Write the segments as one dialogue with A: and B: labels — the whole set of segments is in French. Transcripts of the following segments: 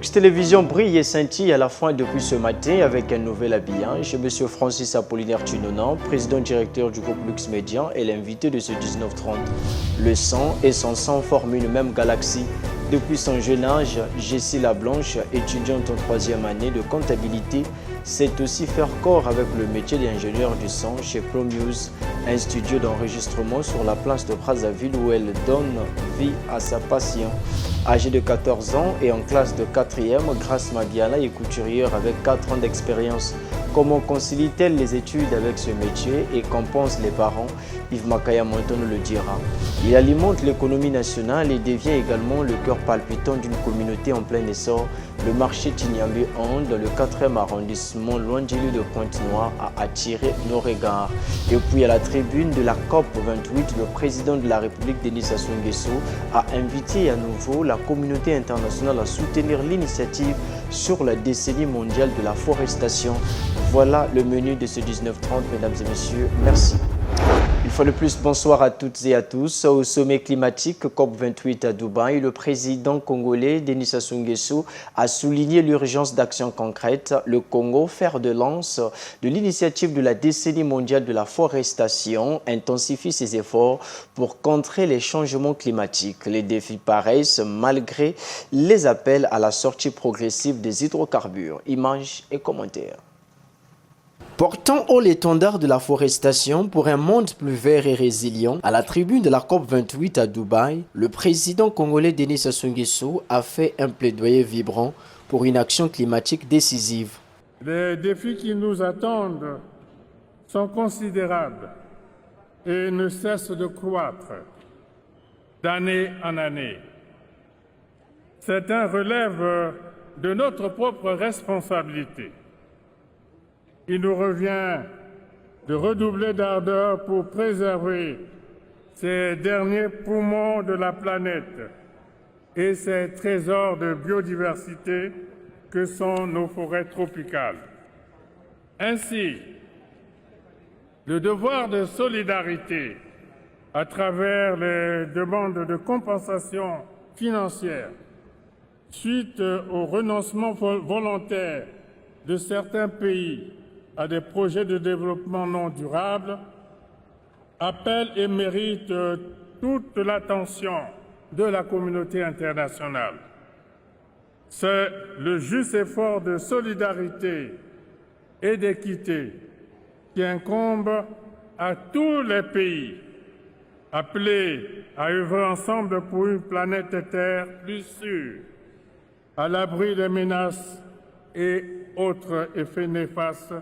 A: Lux Télévision brille et scintille à la fois depuis ce matin avec un nouvel habillage. Monsieur Francis Apollinaire Tunonan, président directeur du groupe Lux Média, est l'invité de ce 19h30. Le sang et son sang forment une même galaxie. Depuis son jeune âge, Jessie Lablanche, étudiante en 3e année de comptabilité, sait aussi faire corps avec le métier d'ingénieur du son chez ProMuse, un studio d'enregistrement sur la place de Brazzaville où elle donne vie à sa passion. Âgée de 14 ans et en classe de 4e, Grace Magiala est couturière avec 4 ans d'expérience. Comment concilie-t-elle les études avec ce métier et qu'en pensent les parents? Yves Makaya Monton le dira. Il alimente l'économie nationale et devient également le cœur palpitant d'une communauté en plein essor. Le marché Tignambé 1 dans le 4e arrondissement, loin de l'île de Pointe-Noire, a attiré nos regards. Et puis à la tribune de la COP 28, le président de la République, Denis Sassou Nguesso, a invité à nouveau la communauté internationale à soutenir l'initiative sur la décennie mondiale de la forestation. Voilà le menu de ce 19h30, mesdames et messieurs. Merci. Une fois de plus, bonsoir à toutes et à tous. Au sommet climatique COP28 à Dubaï, le président congolais Denis Sassou Nguesso a souligné l'urgence d'actions concrètes. Le Congo, fer de lance de l'initiative de la décennie mondiale de la forestation, intensifie ses efforts pour contrer les changements climatiques. Les défis paraissent malgré les appels à la sortie progressive des hydrocarbures. Images et commentaires. Portant haut l'étendard de la forestation pour un monde plus vert et résilient, à la tribune de la COP28 à Dubaï, le président congolais Denis Sassou Nguesso a fait un plaidoyer vibrant pour une action climatique décisive.
B: Les défis qui nous attendent sont considérables et ne cessent de croître d'année en année. Certains relèvent de notre propre responsabilité. Il nous revient de redoubler d'ardeur pour préserver ces derniers poumons de la planète et ces trésors de biodiversité que sont nos forêts tropicales. Ainsi, le devoir de solidarité à travers les demandes de compensation financière suite au renoncement volontaire de certains pays à des projets de développement non durable, appelle et mérite toute l'attention de la communauté internationale. C'est le juste effort de solidarité et d'équité qui incombe à tous les pays appelés à œuvrer ensemble pour une planète Terre plus sûre, à l'abri des menaces et autres effets néfastes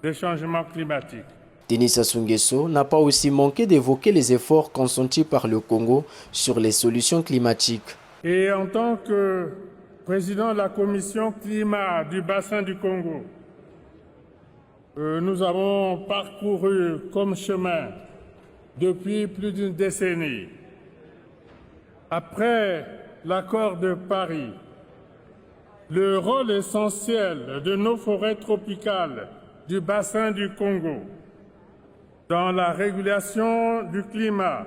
B: des changements climatiques.
A: Denis Sassou Nguesso n'a pas aussi manqué d'évoquer les efforts consentis par le Congo sur les solutions climatiques.
B: Et en tant que président de la commission climat du bassin du Congo, nous avons parcouru comme chemin depuis plus d'une décennie. Après l'accord de Paris, le rôle essentiel de nos forêts tropicales du bassin du Congo dans la régulation du climat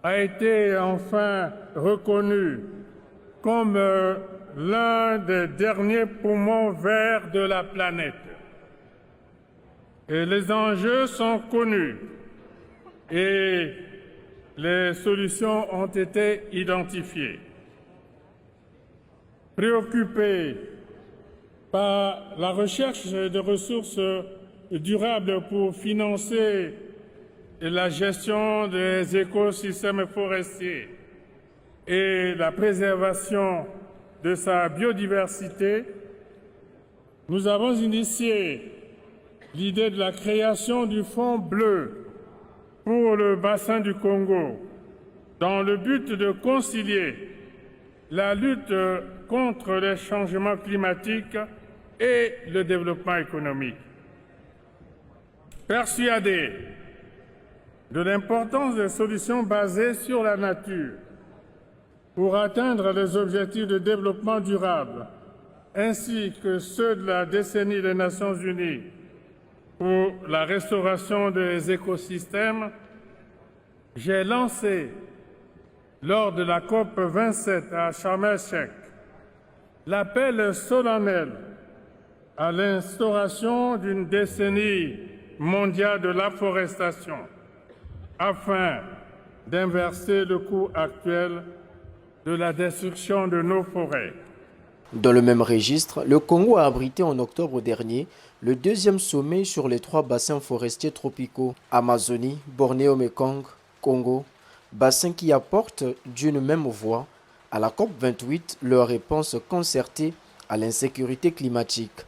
B: a été enfin reconnu comme l'un des derniers poumons verts de la planète. Et les enjeux sont connus et les solutions ont été identifiées. Préoccupés par la recherche de ressources durables pour financer la gestion des écosystèmes forestiers et la préservation de sa biodiversité, nous avons initié l'idée de la création du Fonds bleu pour le bassin du Congo dans le but de concilier la lutte contre les changements climatiques et le développement économique. Persuadés de l'importance des solutions basées sur la nature pour atteindre les objectifs de développement durable, ainsi que ceux de la décennie des Nations Unies pour la restauration des écosystèmes, j'ai lancé, lors de la COP 27 à Sharm el-Sheikh, L'appel solennel à l'instauration d'une décennie mondiale de l'afforestation afin d'inverser le cours actuel de la destruction de nos forêts.
A: Dans le même registre, le Congo a abrité en octobre dernier le deuxième sommet sur les 3 bassins forestiers tropicaux, Amazonie, Bornéo-Mékong, Congo, bassins qui apportent d'une même voix à la COP28 leur réponse concertée à l'insécurité climatique.